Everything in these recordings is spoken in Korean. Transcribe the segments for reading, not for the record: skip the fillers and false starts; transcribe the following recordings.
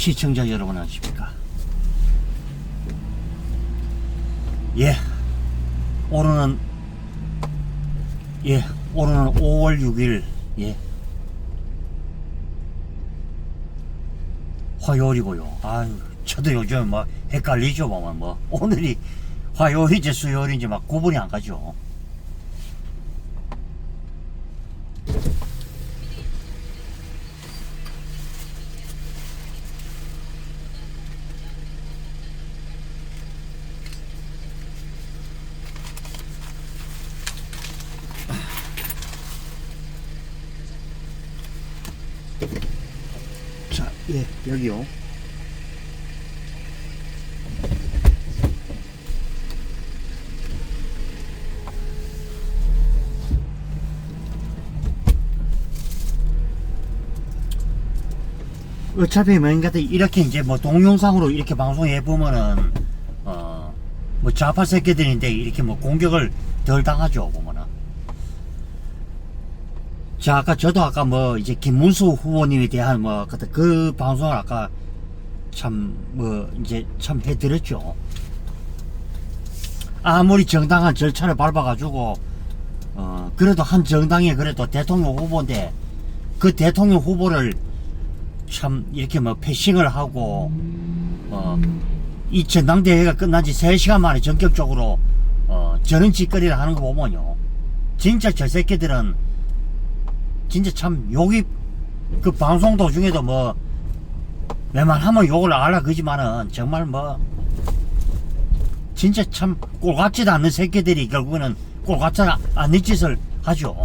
시청자 여러분 안녕하십니까. 예, 오늘은 5월 6일 화요일이고요. 아유, 저도 요즘 뭐 헷갈리죠. 보면 뭐 오늘이 화요일인지 수요일인지 막 구분이 안 가죠. 자, 여기요. 어차피 뭔가 이렇게 이제 뭐 동영상으로 이렇게 방송해 보면은 뭐 좌파 새끼들인데 이렇게 뭐 공격을 덜 당하죠 보면은. 자, 저도 아까 뭐 이제 김문수 후보님에 대한 뭐 그 방송을 아까 참 뭐 이제 참 해드렸죠. 아무리 정당한 절차를 밟아가지고 그래도 한 정당이 그래도 대통령 후보인데 그 대통령 후보를 참 이렇게 뭐 패싱을 하고 이 전당대회가 끝난 지 3시간 만에 전격적으로 저런 짓거리를 하는 거 보면요, 진짜 저 새끼들은 진짜 참 욕이, 그 방송 도중에도 뭐 웬만하면 욕을 알아 그지만은 정말 뭐 진짜 참 꼴같지도 않는 새끼들이 결국에는 꼴같지 않는 짓을 하죠.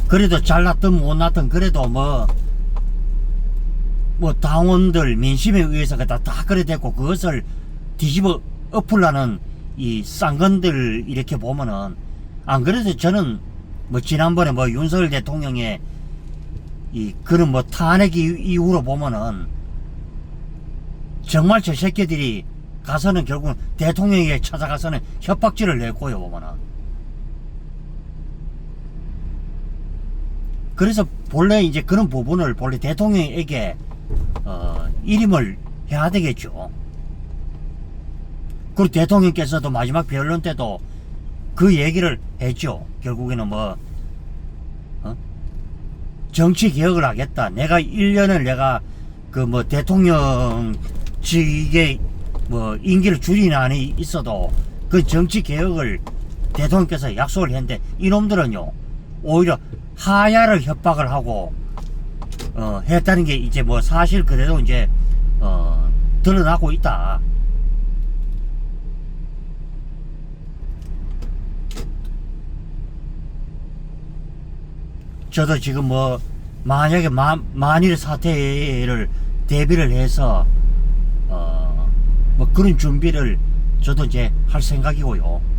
그래도 잘났든 못났든 그래도 뭐 당원들 민심에 의해서 다 그래 됐고, 그것을 뒤집어 엎으려는 이 쌍건들 이렇게 보면은, 안 그래도 저는 뭐 지난번에 뭐 윤석열 대통령의 이 그런 뭐 탄핵 이후로 보면은 정말 저 새끼들이 가서는 결국은 대통령에게 찾아가서는 협박질을 냈고요 보면은. 그래서 본래 이제 그런 부분을 본래 대통령에게 일임을 해야 되겠죠. 그리고 대통령께서도 마지막 변론 때도 그 얘기를 했죠. 결국에는 뭐 정치 개혁을 하겠다. 내가 1년을 내가 그 뭐 대통령직에 뭐 임기를 줄이는 안이 있어도 그 정치 개혁을 대통령께서 약속을 했는데, 이놈들은요 오히려 하야를 협박을 하고 했다는 게 이제 뭐 사실 그대로 이제 드러나고 있다. 저도 지금 뭐 만약에 만일 사태를 대비를 해서 뭐 그런 준비를 저도 이제 할 생각이고요.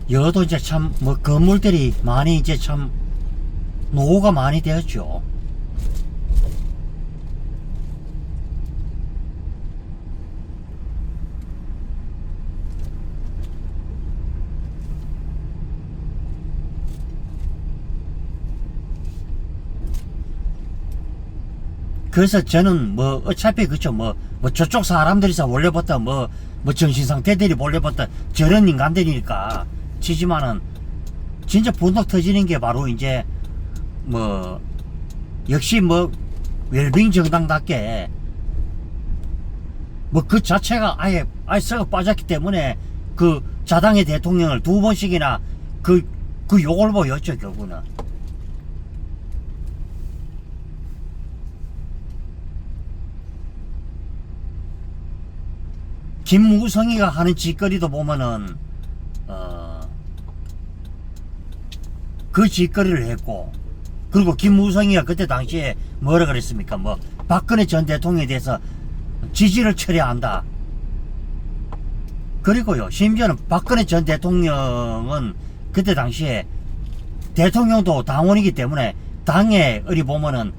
여도 이제 참 뭐 건물들이 많이 이제 참 노후가 많이 되었죠. 그래서 저는 뭐 어차피 그쵸 뭐 저쪽 사람들이서 원래부터 뭐 정신상태들이 원래부터 저런 인간들이니까 치지만은, 진짜 분노 터지는 게 바로 이제 뭐 역시 뭐 웰빙 정당답게 뭐 그 자체가 아예 썩어 빠졌기 때문에 그 자당의 대통령을 2번씩이나 그 욕을 보였죠 결국은. 김무성이가 하는 짓거리도 보면은 그 짓거리를 했고, 그리고 김무성이가 그때 당시에 뭐라 그랬습니까? 뭐 박근혜 전 대통령에 대해서 지지를 철회한다. 그리고요, 심지어는 박근혜 전 대통령은 그때 당시에 대통령도 당원이기 때문에 당에 어디 보면은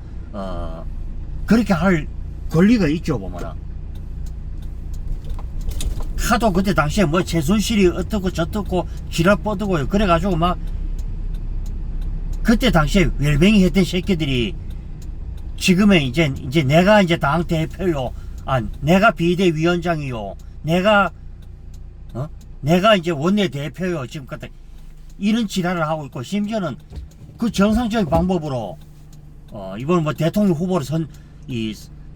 그렇게 할 권리가 있죠. 보면은 하도 그때 당시에 뭐 최순실이 어떻고 저떻고 지랄 뻗고 그래가지고 막 그때 당시에 웰뱅이 했던 새끼들이 지금의 이제 내가 이제 당 대표요, 내가 비대위원장이요, 내가 이제 원내 대표요, 지금 그때 이런 지랄을 하고 있고, 심지어는 그 정상적인 방법으로 이번 뭐 대통령 후보로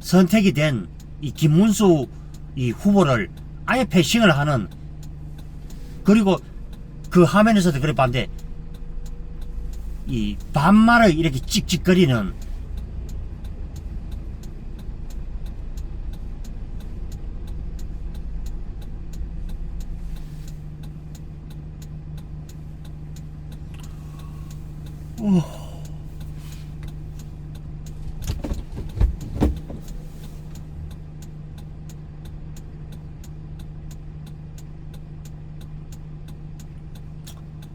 선택이 된 이 김문수 이 후보를 아예 패싱을 하는, 그리고 그 화면에서도 그래 봤는데 이 반말을 이렇게 찍찍거리는,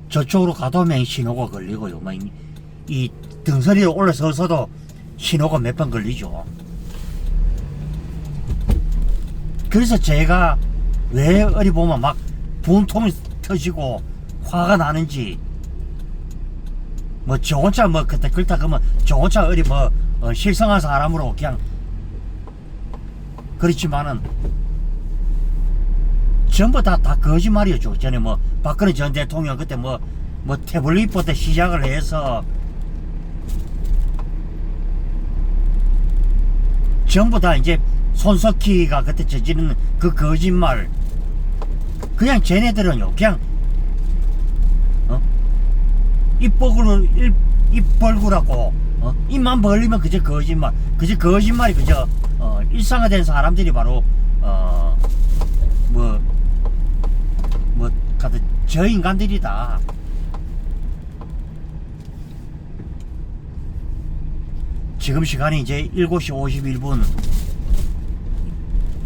저쪽으로 가도면 신호가 걸리고요. 이 등선이 올라서서도 신호가 몇 번 걸리죠. 그래서 제가 왜 어디 보면 막 분통이 터지고 화가 나는지, 뭐 저 혼자 뭐 그때 그렇다 그러면 저 혼자 어디 뭐 실성한 사람으로 그냥 그렇지만은 전부 다 거짓말이었죠. 전에 뭐 박근혜 전 대통령 그때 뭐 태블릿부터 시작을 해서 전부 다 이제 손석희가 그때 저지르는 그 거짓말, 그냥 쟤네들은요 그냥 입 벌구라고 입만 벌리면 그저 거짓말, 거짓말이 그저 일상화된 사람들이 바로 저 인간들이다. 지금 시간이 이제 7시 51분.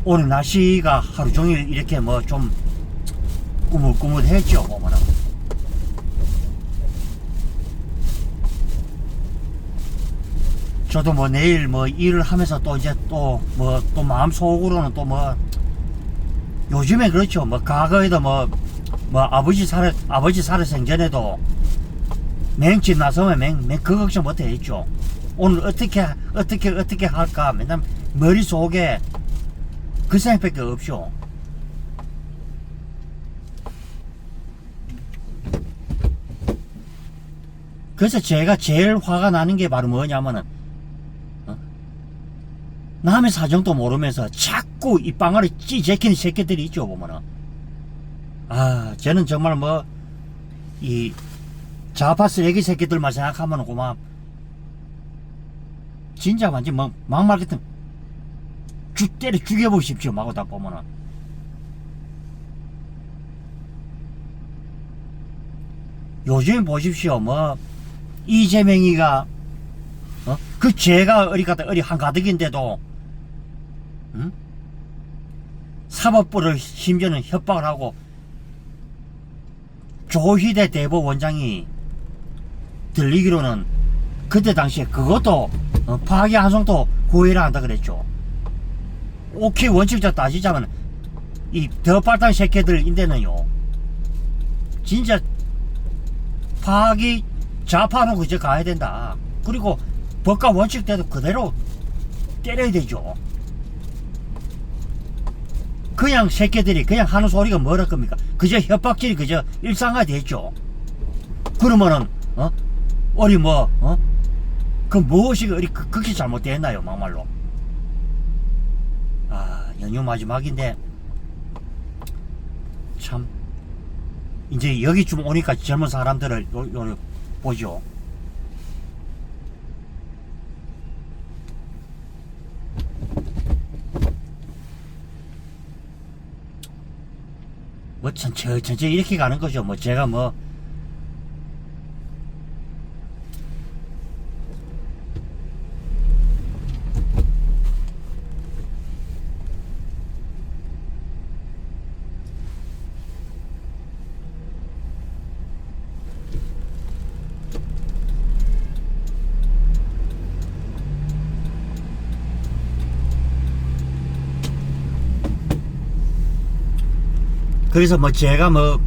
오늘 날씨가 하루 종일 이렇게 뭐 좀 꾸물꾸물했죠. 보면은 저도 뭐 내일 뭐 일을 하면서 또 이제 또 마음속으로는 또 뭐 요즘에 그렇죠. 뭐 과거에도 뭐 아버지 살아 생전에도 맹집 나서면 맹 그 걱정부터 했죠. 오늘 어떻게 할까 맨날 머릿속에 그 생각밖에 없죠. 그래서 제가 제일 화가 나는 게 바로 뭐냐면은 남의 사정도 모르면서 자꾸 이 방아를 찌제키는 새끼들이 있죠. 보면은 저는 정말 뭐 이 좌파 쓰레기 새끼들만 생각하면 그만 진짜 완전 뭐 막말 같은 때려 죽여보고 싶죠. 마구 다 보면은 요즘 보십시오. 뭐 이재명이가 그 죄가 어리 한가득인데도 사법부를 심지어는 협박을 하고 조희대 대법원장이 들리기로는 그때 당시에 그것도 파기환송도 고의를 한다 그랬죠. 오케이 원칙적 따지자면 이 더빨단 새끼들인데는요 진짜 파기 좌파는 그저 가야 된다. 그리고 법과 원칙대로 그대로 때려야 되죠. 그냥 새끼들이 그냥 하는 소리가 뭐랄 겁니까? 그저 협박질이 그저 일상화 됐죠. 그러면은 어리 그 무엇이 그렇게 잘못됐나요? 막말로. 연휴 마지막인데 참 이제 여기쯤 오니까 젊은 사람들을 보죠. 뭐 천천히 이렇게 가는 거죠. 뭐 제가 뭐 그래서 뭐 제가 뭐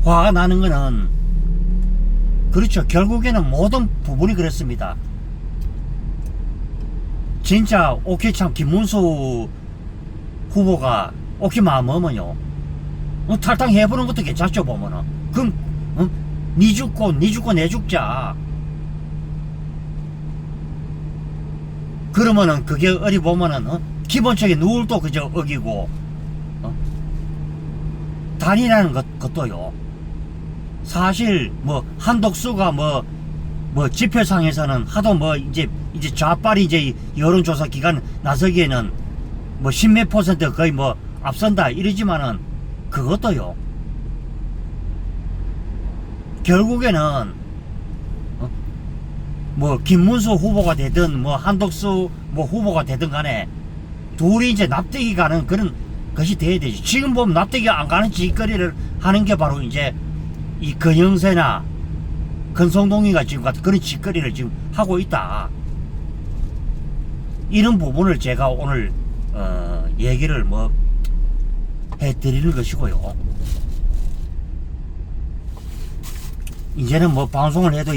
화가 나는 거는 그렇죠. 결국에는 모든 부분이 그렇습니다. 진짜 오케이 참 김문수 후보가 오케이 마음먹으면요 탈당 해보는 것도 괜찮죠. 보면은 그럼 니 죽고 내 죽자. 그러면은 그게 어디 보면은 기본적인 룰도 그저 어기고 단이라는 것도요. 사실 뭐 한독수가 뭐 지표상에서는 하도 뭐 이제 좌빨이 이제 여론조사 기관 나서기에는 뭐 십몇 퍼센트 거의 뭐 앞선다 이러지만은 그것도요. 결국에는 뭐 김문수 후보가 되든 뭐 한독수 뭐 후보가 되든 간에 둘이 이제 납득이 가는 그런 것이 돼야 되지. 지금 보면 납득이 안 가는 짓거리를 하는 게 바로 이제 이 건영세나 건성동이가 지금 같은 그런 짓거리를 지금 하고 있다. 이런 부분을 제가 오늘 얘기를 뭐 해드리는 것이고요. 이제는 뭐 방송을 해도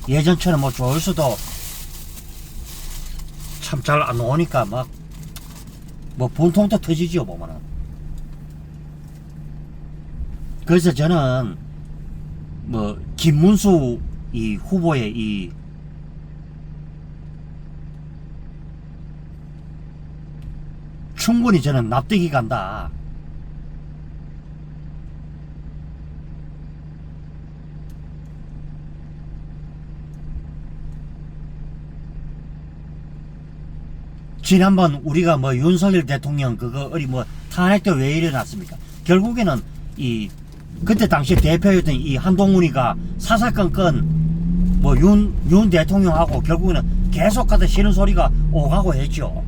예전처럼 뭐 조회수도 참 잘 안 나오니까 막 뭐 분통도 터지지요 보면은. 그래서 저는 뭐 김문수 이 후보의 이 충분히 저는 납득이 간다. 지난번 우리가 뭐 윤석열 대통령 그거 어리 뭐 탄핵 때 왜 일어났습니까? 결국에는 이 그때 당시 대표였던 이 한동훈이가 사사건건 뭐 윤 대통령하고 결국에는 계속 가다 싫은 소리가 오가고 했죠.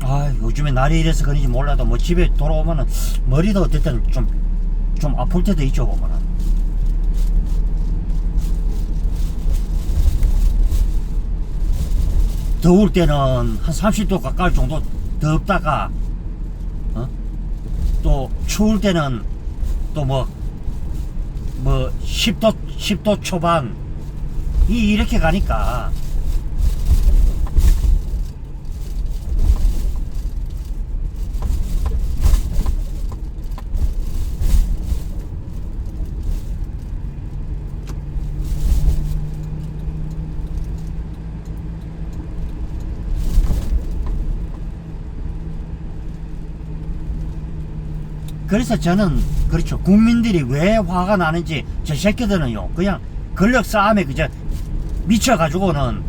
아 요즘에 날이 이래서 그런지 몰라도 뭐 집에 돌아오면은 머리도 어쨌든 좀 아플 때도 있죠 보면은. 더울 때는 한 30도 가까이 정도 덥다가 또 추울 때는 또 뭐 10도 초반 이렇게 가니까 그래서 저는 그렇죠. 국민들이 왜 화가 나는지 저 새끼들은요 그냥 권력 싸움에 그저 미쳐가지고는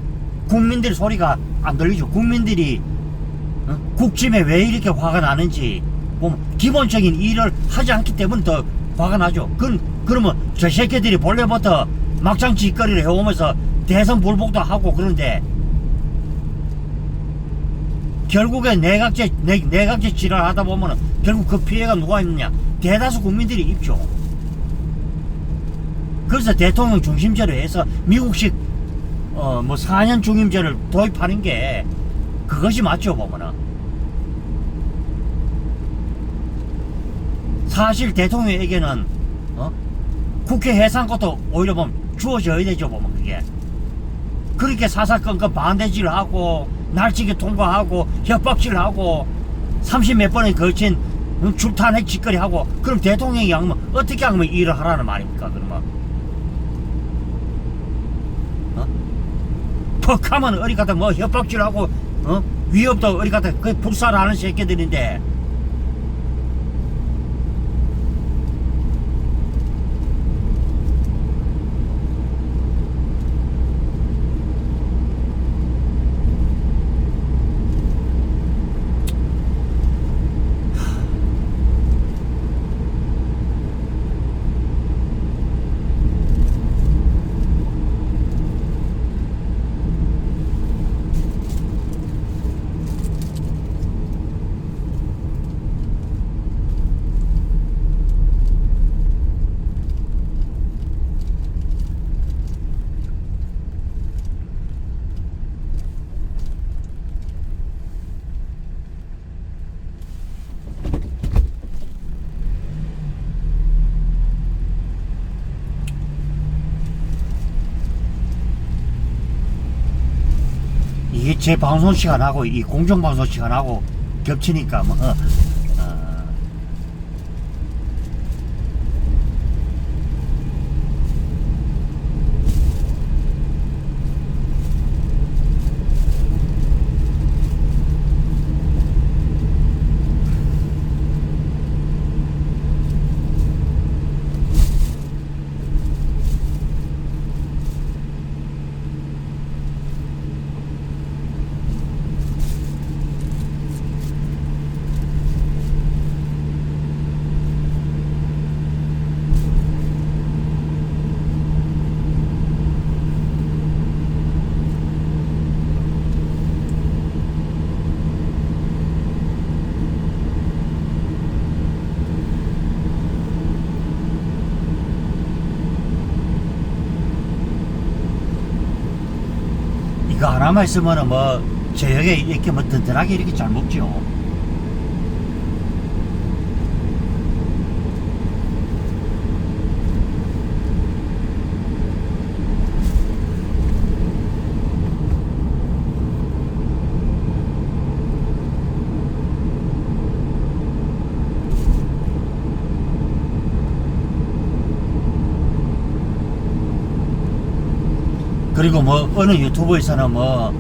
국민들 소리가 안 들리죠. 국민들이 국짐에 왜 이렇게 화가 나는지 보면 기본적인 일을 하지 않기 때문에 더 화가 나죠. 그러면 저 새끼들이 본래부터 막장 짓거리를 해오면서 대선 불복도 하고 그런데 결국에 내각제 지랄 하다 보면은 결국 그 피해가 누가 있느냐? 대다수 국민들이 입죠. 그래서 대통령 중심제로 해서 미국식 뭐 4년 중임제를 도입하는 게 그것이 맞죠 보면은. 사실 대통령에게는 국회 해산권도 오히려 보면 주어져야 되죠 보면 그게. 그렇게 사사건건 반대질을 하고 날치기 통과하고 협박질하고 30몇 번에 걸친 출탄핵 짓거리 하고 그럼 대통령이 하면 어떻게 하면 일을 하라는 말입니까? 그러면 퍽하면 어디 가다 뭐 협박질하고 위협도 어디 가다 그 불살하는 새끼들인데 제 방송 시간하고 이 공정 방송 시간하고 겹치니까 뭐 이거 하나만 있으면은 뭐 저녁에 이렇게 뭐 든든하게 이렇게 잘 먹죠. 그리고 뭐 어느 유튜브에서는 뭐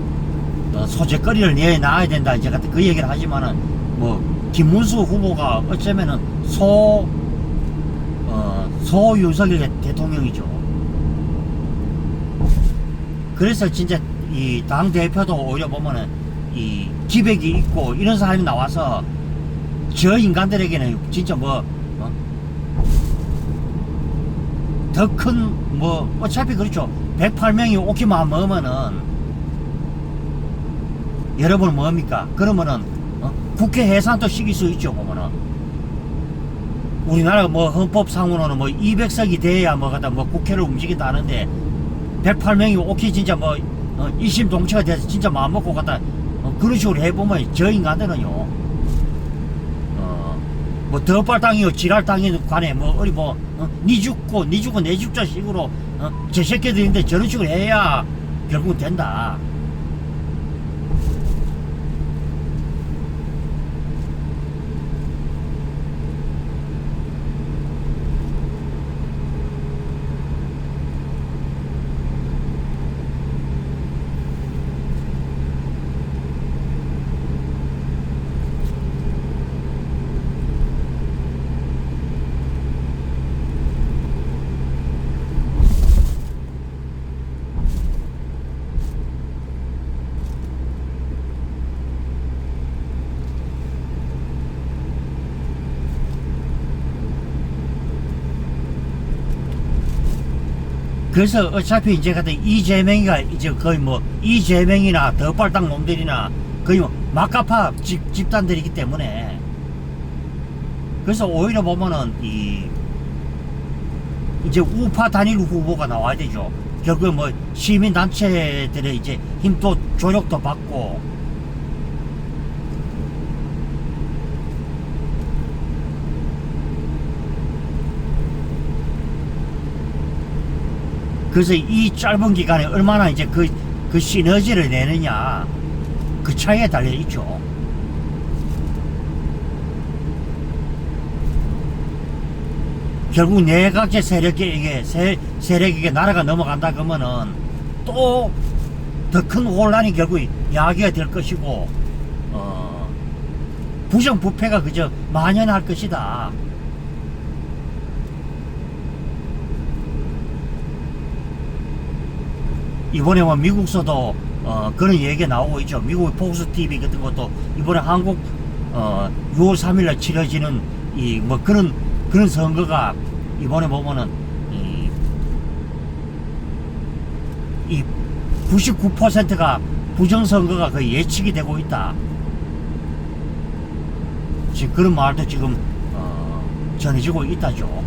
소재거리를 내놔야 된다 이제 같은 그 얘기를 하지만은 뭐 김문수 후보가 어쩌면은 소 윤석열 대통령이죠. 그래서 진짜 이 당 대표도 오히려 보면은 이 기백이 있고 이런 사람이 나와서 저 인간들에게는 진짜 뭐 더 큰 뭐 어차피 그렇죠. 108명이 오기만 먹으면은 여러분 뭐합니까? 그러면은 국회 해산도 시킬 수 있죠. 보면은 우리나라가 뭐 헌법상으로는 뭐 200석이 돼야 뭐 갖다 뭐 국회를 움직인다 하는데 108명이 오기 진짜 뭐 일심동체가 돼서 진짜 마음먹고 갖다 그런 식으로 해보면 저 인간들은요 뭐 더발당이요 지랄당이 관해 뭐 어디 니 죽고 내 죽자 식으로 저 새끼들인데 저런 식으로 해야 결국 된다. 그래서 어차피 이제 같은 이재명이가 이제 거의 뭐 이재명이나 더발당 놈들이나 거의 뭐 막가파 집단들이기 때문에 그래서 오히려 보면은 이제 우파 단일 후보가 나와야 되죠. 결국 뭐 시민단체들의 이제 힘도 조력도 받고 그래서 이 짧은 기간에 얼마나 이제 그 시너지를 내느냐 그 차이에 달려 있죠. 결국 내각제 세력에게 나라가 넘어간다 그러면은 또 더 큰 혼란이 결국 야기가 될 것이고 부정부패가 그저 만연할 것이다. 이번에 뭐 미국서도 그런 얘기가 나오고 있죠. 미국의 폭스 TV 같은 것도 이번에 한국 6월 3일날 치러지는 이 뭐 그런 선거가 이번에 보면은 이 99%가 부정선거가 거의 예측이 되고 있다. 지금 그런 말도 지금 전해지고 있다죠.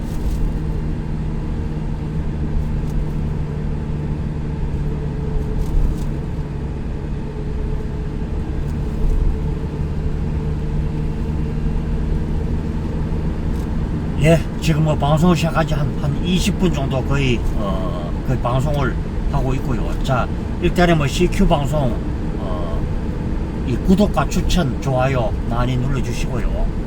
예, 지금 뭐 방송을 시작한 지 한 20분 정도 거의 방송을 하고 있고요. 자, 일단은 뭐 CQ 방송 이 구독과 추천, 좋아요 많이 눌러주시고요.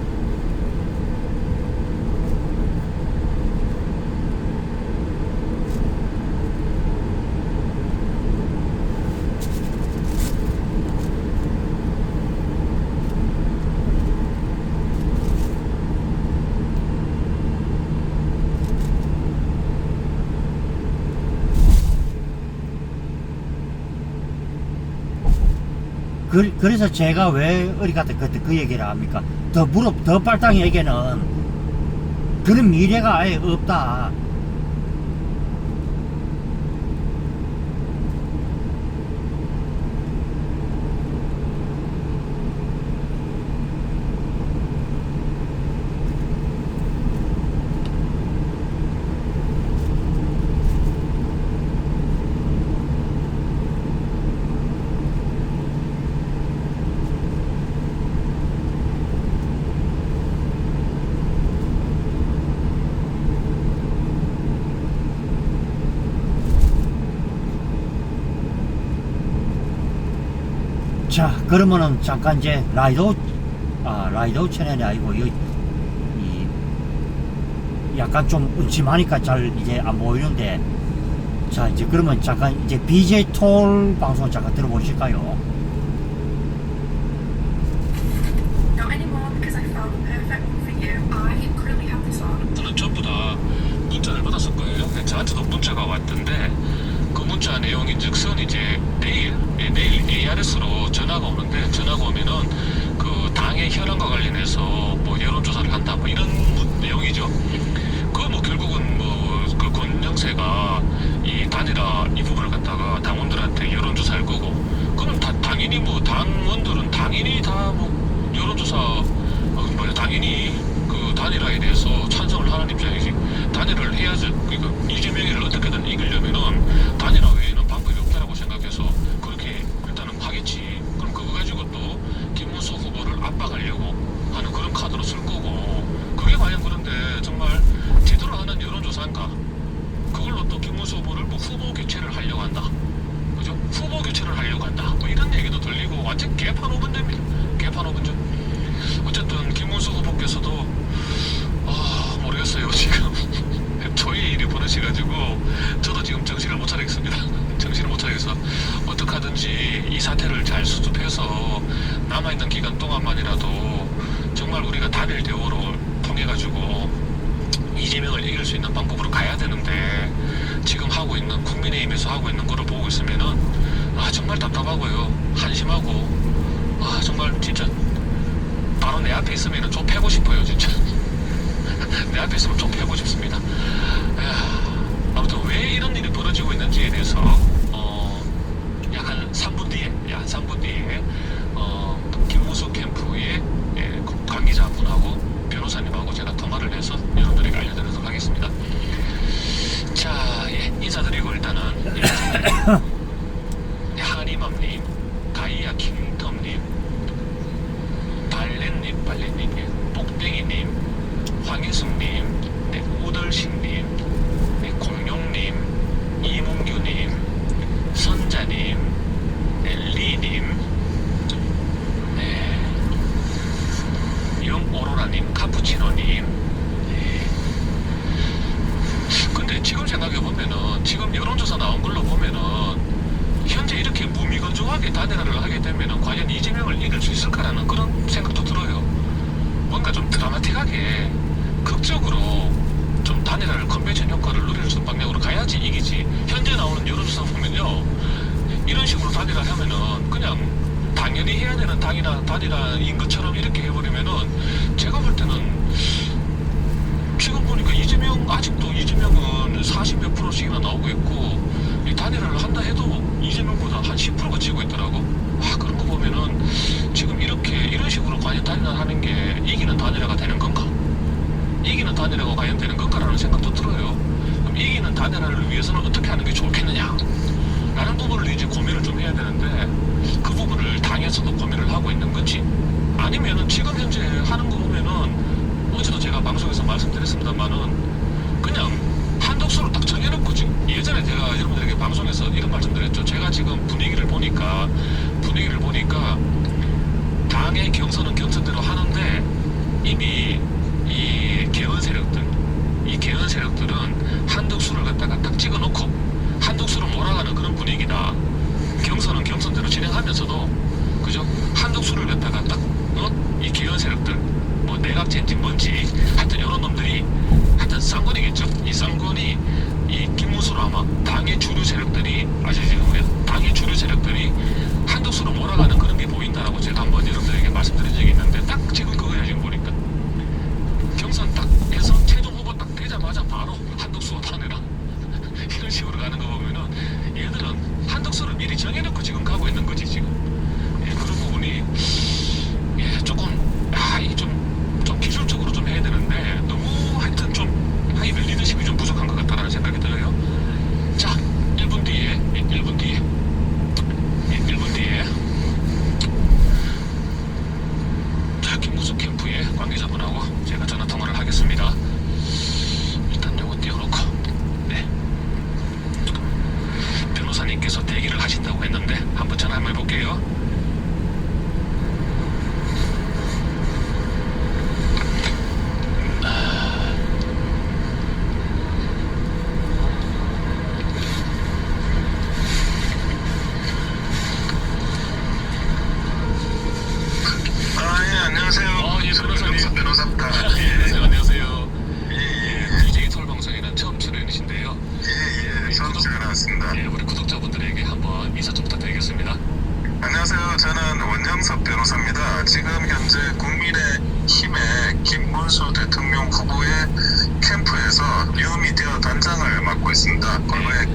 그래서 제가 왜 어리 갔다 그때 그 얘기를 합니까? 더 빨땅에게는 그런 미래가 아예 없다. 자, 그러면은 잠깐 이제 라이더 채널이 아니고 이 약간 좀 음침하니까 잘 이제 안 보이는데, 자 이제 그러면 잠깐 이제 BJ 톨 방송 잠깐 들어보실까요? Not anymore because I found the perfect one for you. I currently have this on. 저는 전부 다 문자를 받았을 거예요. 저한테도 문자가 왔던데 그 문자 내용이 즉슨 이제 내일 ARS로 전화가 오는데, 전화가 오면은 그 당의 현황과 관련해서 뭐 여론조사를 한다 뭐 이런 내용이죠. 그 뭐 결국은 뭐 그 권영세가 이 단일화 이 부분을 갖다가 당원들한테 여론조사할 거고, 그럼 당연히 뭐 당원들은 당연히 다 뭐 여론조사 당연히 그 단일화에 대해서 찬성을 하는 입장이지. 단일화를 해야지. 그러니까 이재명이를 어떻게든 이기려면은 단일화 외에는 방법이 없다라고 생각해서 그렇게 일단은 하겠지. 그럼 그거 가지고 또 김문수 후보를 압박하려고 하는 그런 카드로 쓸 거고, 그게 과연 그런데 정말 제대로 하는 여론조사인가? 그걸로 또 김문수 후보를 뭐 후보 교체를 하려고 한다. 그죠? 후보 교체를 하려고 한다. 뭐 이런 얘기도 들리고 완전 개판 오분제입니다. 개판 오분제. 어쨌든 김문수 후보께서도 모르겠어요. 지금 초유의 일이 벌어져가지고 저도 지금 정신을 못 차리겠습니다. 정신을 못 차리겠어. 어떻게 하든지 이 사태를 잘 수습해서 남아있는 기간 동안만이라도 정말 우리가 단일 대우로 통해가지고 이재명을 이길 수 있는 방법으로 가야 되는데, 지금 하고 있는 국민의힘에서 하고 있는 거를 보고 있으면은 정말 답답하고요. 한심하고 정말 진짜 바로 내 앞에 있으면 좀 패고 싶어요. 진짜 내 앞에 있으면 좀 패고 싶습니다. 아무튼 왜 이런 일이 벌어지고 있는지에 대해서 약 한 3분 뒤에 김무수 캠프의 관계자분하고 변호사님하고 제가 통화를 해서 여러분들에게 알려드리도록 하겠습니다. 자, 인사드리고 일단은 한이맘님, 가이아 킹덤님, 발렌님, 똑땡이님, 황인숙님, 우덜식님, 공룡님, 이문규님, 선자님, 리님, 영오로라님, 카푸치노님. 근데 지금 생각해보면은, 지금 여론조사 나온 걸로 보면은 현재 이렇게 무미건조하게 단일화를 하게 되면은 과연 이재명을 이길 수 있을까라는 그런 생각도 들어요. 뭔가 좀 드라마틱하게 극적으로 좀 단일화를 컨벤션 효과를 누릴 수 있는 방향으로 가야지 이기지. 현재 나오는 여론조사 보면요, 이런 식으로 단일화를 하면은 그냥 당연히 해야 되는 단일화인 것처럼 이렇게 해버리면은, 제가 볼 때는 지금 보니까 아직도 이재명은 40몇 프로씩이나 나오고 있고, 이 단일화를 한다 해도 이재명보다 한 10%가 지고 있더라고. 그런 거 보면은 지금 이런 식으로 과연 단일화 하는 게 이기는 단일화가 되는 건가? 이기는 단일화가 과연 되는 건가라는 생각도 들어요. 그럼 이기는 단일화를 위해서는 어떻게 하는 게 좋겠느냐? 라는 부분을 이제 고민을 좀 해야 되는데, 그 부분을 당에서도 고민을 하고 있는 건지, 아니면은 지금 현재 하는 거 보면은 어제도 제가 방송에서 말씀드렸습니다만은 그냥 한독수로 딱 정해놓고, 지금 예전에 제가 여러분들에게 방송에서 이런 말씀드렸죠. 제가 지금 분위기를 보니까 이미 이 개헌 세력들은 한덕수를 갖다가 딱 찍어놓고 한덕수를 몰아가는 그런 분위기다. 경선은 경선대로 진행하면서도 그죠? 한덕수를 갖다가 딱 이 개헌 세력들 뭐 내각제인지 뭔지 하여튼 이런 놈들이 하여튼 쌍권이겠죠. 이 쌍권이 이 김문수로 아마 당의 주류 세력들이 아시죠? 당의 주류 세력들이 한덕수로 몰아가는 그런 게 보인다라고 제가 한번 여러분들에게 말씀드린 적이 있는데 딱 지금 그거야 지금 보니까 경선 딱 해서 최종 후보 딱 되자마자 바로 한덕수가 탄해라 이런 식으로 가는 거 보면은 얘들은 한덕수를 미리 정해놓고 지금 가고 있는 거지 지금. 예, 그런 부분이 예, 조금 이게 좀 기술적으로 좀 해야 되는데 너무 하여튼 좀 하이브 리더십이 좀 부족한 것 같다라는 생각이 들어요. 자, 1분 뒤에 1분 뒤에 자, 김무수 캠프의 관계자분하고 제가 전화 통화를 하겠습니다. 일단 요거 띄워놓고 네. 변호사님께서 대기를 하신다고 했는데 한번 전화 한번 해볼게요. 안녕하세요. 예, 변호사님. 변호사입니다. 안녕하세요. DJ 톨 방송에는 처음 출연이신데요. 처음 출연했습니다. 예, 우리 구독자분들에게 한번 인사 좀 부탁드리겠습니다. 안녕하세요. 저는 원영섭 변호사입니다. 지금 현재 국민의힘의 김문수 대통령 후보의 캠프에서 뉴미디어 단장을 맡고 있습니다. 과거에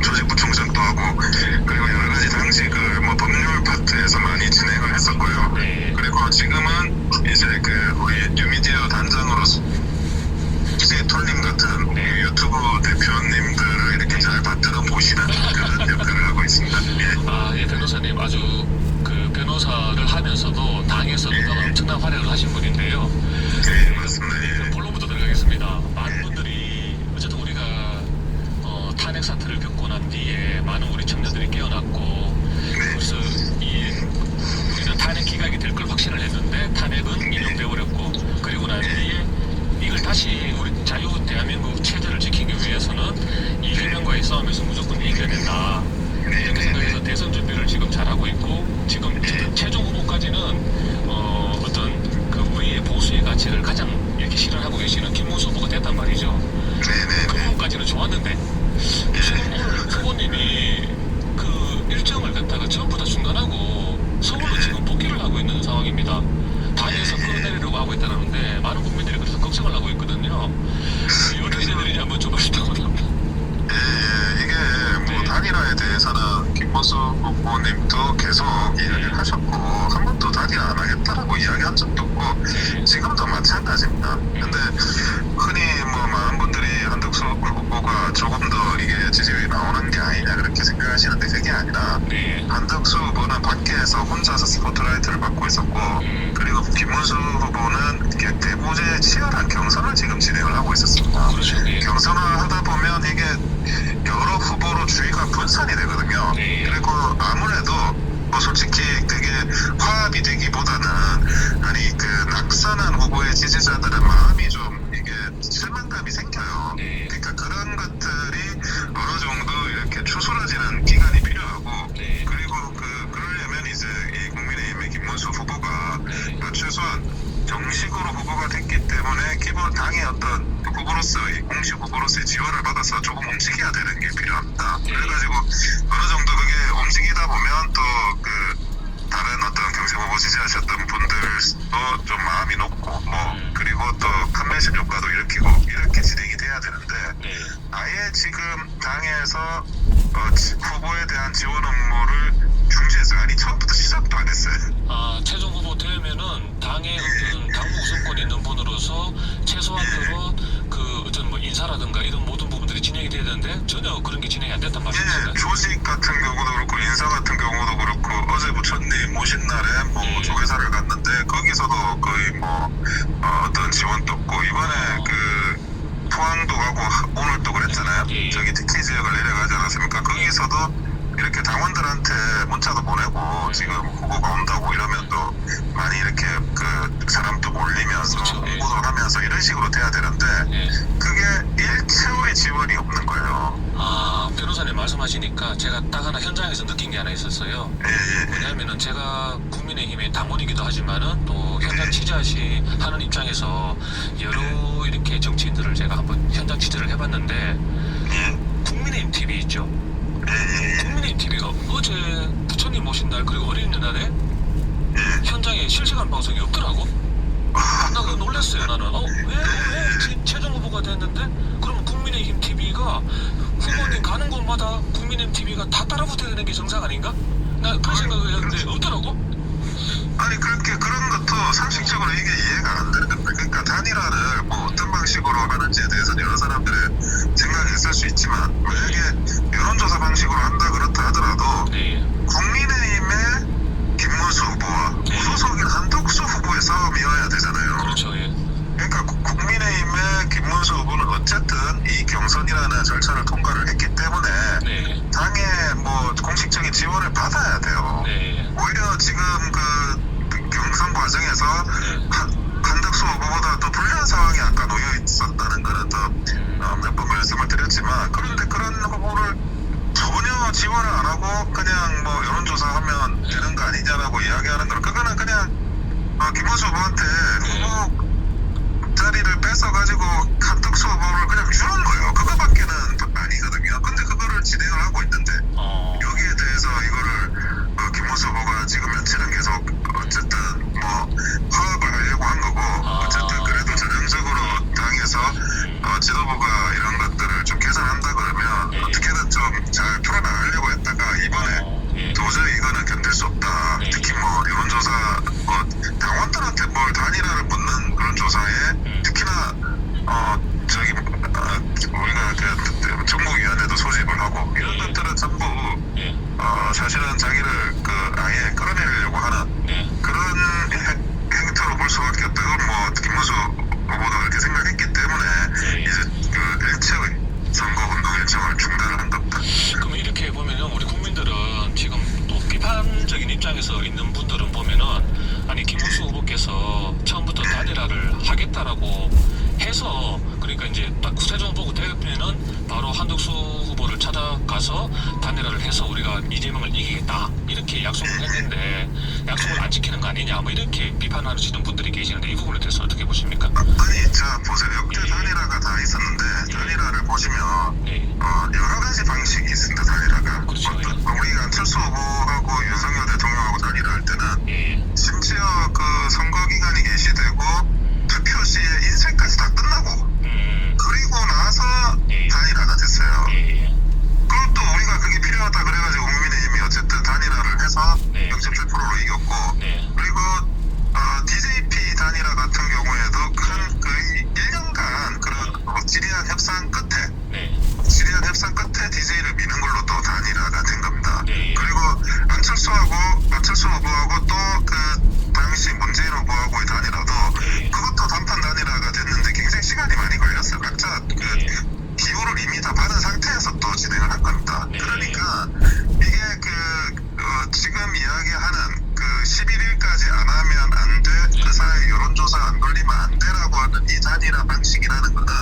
조직부 총장도 하고 그리고 여러 가지 당직을 법률 파트에서 많이 진행을 했었고요. 네. 그리고 지금은 이제 우리 뉴미디어 단장으로서 DJ 톨님 같은 유튜브 대표님들을 이렇게 잘 받들어 보시는 그런 역할을 하고 있습니다. 예. 예, 변호사님 아주 그 변호사를 하면서도 당에서 그동안 엄청난 활약을 하신 분인데요. 네, 맞습니다. 예. 본론부터 들어가겠습니다. 많은 분들이 어쨌든 우리가 탄핵 사태를 겪고 난 뒤에 많은 우리 청년들이 깨어났고 그래서 우리는 탄핵 기각이 될 걸 확신을 했는데 탄핵은 인용돼 버렸고 그리고 난 뒤에 이걸 다시 우리 자유 대한민국 체제를 지키기 위해서는 이재명과의 싸움에서 무조건 이겨야 된다. 이렇게 생각해서 대선 준비를 지금 잘하고 있고 지금 어쨌든 최종 후보까지는 어떤 그 우리의 보수의 가치를 가장 이렇게 실현하고 계시는 김문수 후보가 됐단 말이죠. 그 부분까지는 좋았는데 지금 후보님이 그 일정을 갖다가 전부 다 중단하고 서울로 지금 복귀를 하고 있는 상황입니다. 당에서 끌어내리려고 하고 있다는데 많은 국민들이 그래서 걱정을 하고 있거든요. 어떻게 된 일인지 한번 좀 말씀해 보세요. 이게 단일화에 대해서는 김문수 후보님도 계속 이야기를 하셨고 한 번도 단일화 안 하겠다라고 이야기한 적도 없고 지금도 마찬가지입니다. 근데 흔히 많은 분들이 한덕수 후보가 조금 더 이게 지지율이 나오는 게 아니냐 그렇게 생각하시는데 그게 아니라 한덕수 후보는 밖에서 혼자서 스포트라이트를 받고 있었고 그리고 김문수 후보는 대구제 치열한 경선을 지금 진행을 하고 있었습니다. 경선을 하다 보면 이게 여러 후보로 주의가 분산이 되거든요. 그리고 아무래도 솔직히 되게 화합이 되기보다는 낙선한 후보의 지지자들의 마음이 좀 이게 실망감이 생겨요. 그러니까 그런 것들이 어느 정도 이렇게 추스러지는 기간이 필요하고 그리고 그러려면 이제 이 국민의힘의 김문수 후보가 최소한 정식으로 후보가 됐기 때문에 기본 당의 어떤 후보로서의 공식 후보로서의 지원을 받아서 조금 움직여야 되는 게 필요합니다. 그래가지고 어느 정도 그게 움직이다 보면 또 다른 어떤 경쟁 후보 지지하셨던 분들도 좀 마음이 높고 그리고 또 컨벤션 효과도 일으키고 이렇게 진행이 돼야 되는데 아예 지금 당에서 후보에 대한 지원 업무를 중지했어요. 아니 처음부터 시작도 안 했어요. 최종 후보 되면은 당의 어떤 당무 우선권이 있는 분으로서 최소한으로 어떤 인사라든가 이런 모든 부분들이 진행이 돼야 되는데 전혀 그런 게 진행이 안 됐단 말이죠. 조직 같은 경우도 그렇고 인사 같은 경우도 그렇고 어제 부처님 모신 날에 조계사를 갔는데 거기서도 거의 어떤 지원도 없고 이번에 포항도 가고 오늘 또 그랬잖아요. 저기 TK 지역을 내려가지 않았습니까? 거기서도 이렇게 당원들한테 문자도 보내고 지금 후보가 온다고 이러면 또 많이 이렇게 사람도 몰리고 이런 식으로 돼야 되는데 예. 그게 일체의 지원이 없는 거예요. 아, 변호사님 말씀하시니까 제가 딱 하나 현장에서 느낀 게 하나 있었어요. 예. 왜냐하면은 제가 국민의힘의 당원이기도 하지만은 또 현장 취재하는 입장에서 여러 이렇게 정치인들을 제가 한번 현장 취재를 해봤는데 예. 국민의힘 TV 있죠. 예. 국민의힘 TV가 어제 부처님 오신 날 그리고 어린이날에 예. 현장에 실시간 방송이 없더라고. 나 그거 놀랐어요. 나는 왜 최종 후보가 됐는데 그러면 국민의힘 TV가 후보님 가는 곳마다 국민의힘 TV가 다 따라붙어야 되는 게 정상 아닌가? 나 그런 생각을 했는데 없더라고. 아니 그런 것도 상식적으로 이게 이해가 안 되는 겁니다. 그러니까 단일화를 뭐 어떤 방식으로 하는지에 대해서는 여러 사람들의 생각이 있을 수 있지만 만약에 여론조사 방식으로 한다 그렇다 하더라도 네. 국민의힘의 김문수 후보와 무소속인 한덕수 후보의 싸움이어야 되잖아요. 그렇죠. 예. 그러니까 국민의힘의 김문수 후보는 어쨌든 이 경선이라는 절차를 통과를 했기 때문에 네. 당의 뭐 공식적인 지원을 받아야 돼요. 네. 오히려 지금 그 경선 과정에서 네. 한덕수 후보보다 더 불리한 상황이 아까 놓여 있었다는 거는 더 몇 번 말씀을 드렸지만 그런데 그런 후보를 전혀 지원을 안 하고 그냥 뭐 여론조사하면 되는 거 아니냐라고 이야기하는 거는 그거는 그냥 김문수 후보한테 후보 자리를 뺏어가지고 한덕수 후보를 그냥 주는 거예요. 그거밖에는 아니거든요. 근데 그거를 진행을 하고 있는데 여기에 대해서 이거를 김문수 후보가 지금 며칠은 계속 어쨌든 뭐 화합을 하려고 한 거고 어쨌든 그래도 전형적으로 당에서 지도부가 이런 것들을 좀 개선한다 그러면 어떻게든 좀 잘 풀어나가려고 했다가 이번에 도저히 이거는 견딜 수 없다. 특히 뭐 여론조사 당원들한테 뭘 단일화를 묻는 그런 조사에 특히나 우리가 그 정국위원회도 소집을 하고 이런 것들은 전부 사실은 자기를 아예 끌어내려고 하는 그런 행태로 볼 수밖에 없다. 그건 뭐 김문수 후보도 그렇게 생각했기 때문에 이제 그 일체의 선거운동 일정을 중단을 한 겁니다. 그럼 이렇게 보면은 우리 국민들은 지금 또 비판적인 입장에서 있는 분들은 보면은 아니 김문수 후보께서 처음부터 단일화를 하겠다라고 해서 그러니까 이제 딱 최종 후보가 되면은 바로 한덕수 후보를 찾아가서 단일화를 해서 우리가 이재명을 이기겠다 이렇게 약속을 했는데 약속을 안 지키는 거 아니냐 뭐 이렇게 비판하시는 분들이 계시는데 이 부분에 대해서 어떻게 보십니까? 아니 자 보세요. 역대 단일화가 다 있었는데 단일화를 보시면 여러 가지 방식이 있습니다. 단일화가 그렇죠. 우리가 안철수 후보하고 윤석열 대통령하고 단일화할 때는 심지어 그 선거 기간이 개시되고 투표 시에 인쇄까지 다 끝나고 그리고 나서 단일화가 됐어요. 그것도 우리가 그게 필요하다 그래가지고 국민의힘이 어쨌든 단일화를 해서 0.7%로 이겼고 그리고 DJP 단일화 같은 경우에도 한 거의 1년간 그런 지리한 협상 끝에 DJ를 미는 걸로 또 단일화가 된 겁니다. 그리고 안철수 후보하고 또 그 당시 문재인 후보하고의 단일화도 그것도 단판 단일화가 됐는데 굉장히 시간이 많이 걸렸어요. 각자 그 기호를 이미 다 받은 상태에서 또 진행을 한 겁니다. 그러니까 이게 지금 이야기하는 그 11일까지 안 하면 안 돼, 그 사이 여론조사 안 돌리면 안 돼라고 하는 이 단일화 방식이라는 거는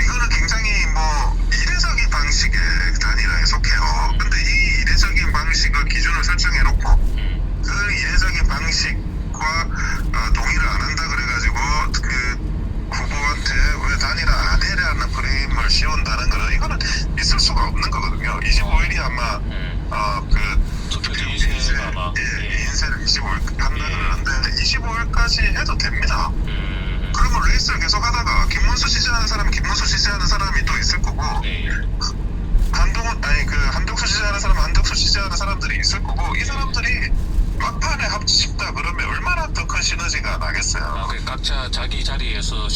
이거는 굉장히 뭐 이례적인 방식의 단일화에 속해요. 근데 이 이례적인 방식을 기준을 설정해 놓고 그 이례적인 방식과 동의를 안 한다 그래가지고 그 후보한테 왜 단일화 안 해라는 프레임을 씌운다는 거는 이거는 있을 수가 없는 거거든요. 25일이 아마 그 투표 인쇄가 아마 인쇄를 25일 한다 그러는데 25일까지 해도 됩니다. 그러면 레이스를 계속 하다가 김문수 지지하는 사람이 또 있을 거고 한덕수 지지하는 사람은 한덕수 지지하는 사람들이 있을 거고 이 사람들이 막판에 합치다 그러면 얼마나 더 큰 시너지가 나겠어요. 각자 자기 자리에서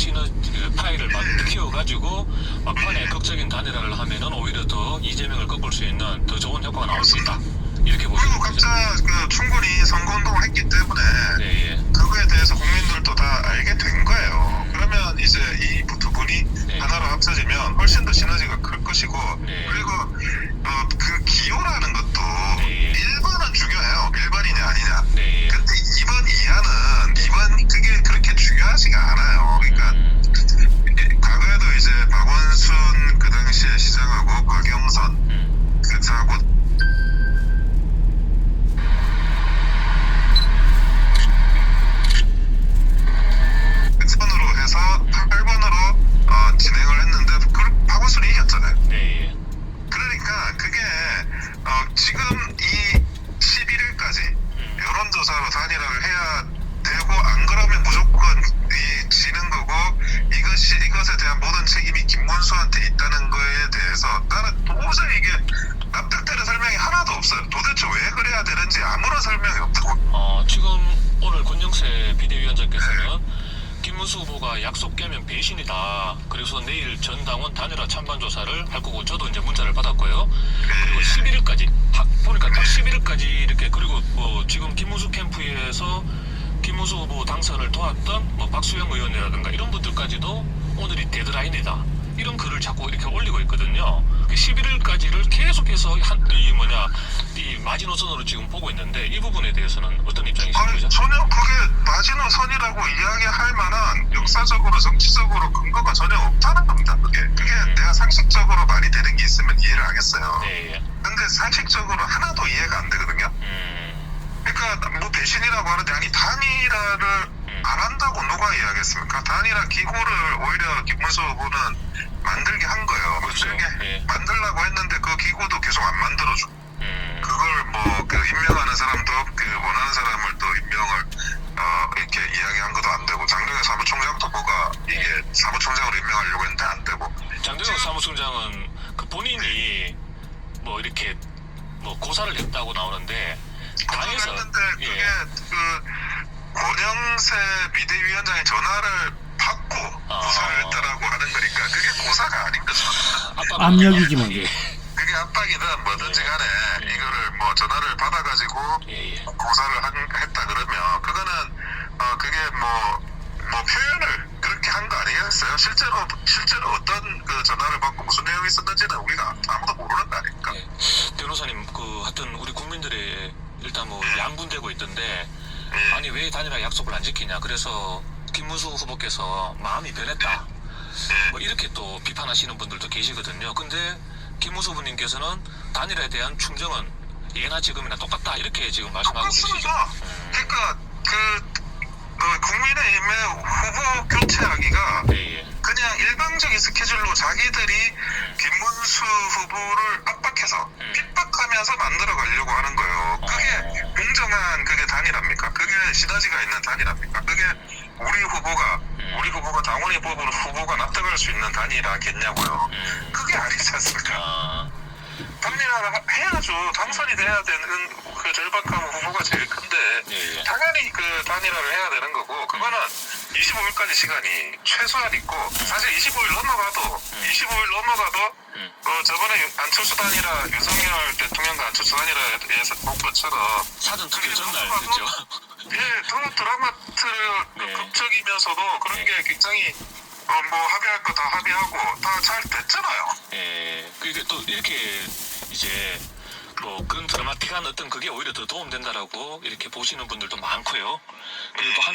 파일을 막 키워가지고 막판에 극적인 단일화를 하면은 오히려 더 이재명을 꺾을 수 있는 더 좋은 효과가 나올 수 있다. 이렇게 보시면 그리고 각자 충분히 선거운동을 했기 때문에 그거에 대해서 국민들도 다 알게 된 거예요. 그러면 이제 이 두 분이 하나로 합쳐지면 훨씬 더 시너지가 클 것이고 그리고 그 기호라는 것도 1번은 중요해요. 1번이냐 아니냐. 근데 2번 이하는 그게 그렇게 중요하지가 않아요. 김문수 후보가 약속 깨면 배신이다. 그래서 내일 전 당원 단일화 찬반 조사를 할 거고 저도 이제 문자를 받았고요. 그리고 11일까지 보니까 딱 11일까지 이렇게 그리고 지금 김문수 캠프에서 김문수 후보 당선을 도왔던 박수영 의원이라든가 이런 분들까지도 오늘이 데드라인이다. 이런 글을 자꾸 이렇게 올리고 있거든요. 11일까지를 계속해서 이 마지노선으로 지금 보고 있는데 이 부분에 대해서는 어떤 입장이신가요? 아니, 전혀 그게 마지노선이라고 이야기할 만한 역사적으로 정치적으로 근거가 전혀 없다는 겁니다. 그게 내가 상식적으로 말이 되는 게 있으면 이해를 하겠어요. 네. 근데 상식적으로 하나도 이해가 안 되거든요. 그러니까 뭐 배신이라고 하는데 아니 단일화를 안 한다고 누가 이야기했습니까? 단일화 기구를 오히려 김문수 후보는 만들게 한 거예요. 그렇죠. 만들려고 했는데 그 기구도 계속 안 만들어주고 그걸 임명하는 사람도 원하는 사람을 또 임명을 이렇게 이야기한 것도 안 되고 장동혁 사무총장도 뭐가 이게 사무총장으로 임명하려고 했는데 안 되고 장동혁 사무총장은 그 본인이 이렇게 고사를 했다고 나오는데 당에서 했는데 그게 권영세 비대위원장의 전화를 받고 고사를 했다라고 하는 거니까 그게 고사가 아닌 거죠. 압력이지 뭐 이게. 그게 압박이든 뭐든지 간에 이거를 전화를 받아가지고 고사를 했다 그러면 그거는 그게 표현을 그렇게 한 거 아니겠어요? 실제로 어떤 그 전화를 받고 무슨 내용이 있었는지는 우리가 아무도 모르는 거 아닙니까? 변호사님 하여튼 우리 국민들의 일단 양분되고 있던데 아니 왜 단일화 약속을 안 지키냐 그래서 김문수 후보께서 마음이 변했다 이렇게 또 비판하시는 분들도 계시거든요. 근데 김문수 후보님께서는 단일화에 대한 충정은 예나 지금이나 똑같다 이렇게 지금 말씀하고 계시죠. 그러니까 국민의힘의 후보 교체하기가 그냥 일방적인 스케줄로 자기들이 김문수 후보를 압박해서 핍박하면서 만들어 가려고 하는 거예요. 그게 공정한 그게 단일화입니까? 그게 시너지가 있는 단일화입니까? 그게 우리 후보가 당원이 뽑은 후보가 납득할 수 있는 단일화겠냐고요. 그게 아니지 않습니까? 단일화를 해야죠. 당선이 돼야 되는 그 절박한 후보가 제일 큰데 당연히 그 단일화를 해야 되는 거고 그거는 25일까지 시간이 최소한 있고 사실 25일 넘어가도 저번에 안철수 단일화 윤석열 대통령과 안철수 단일화에서 본 것처럼 사전 투표 전날 됐죠. 드라마트 극적이면서도 그런 게 굉장히 합의할 거 다 합의하고 다 잘 됐잖아요. 그게 또 이렇게 이제 그런 드라마틱한 어떤 그게 오히려 더 도움된다라고 이렇게 보시는 분들도 많고요. 그리고 또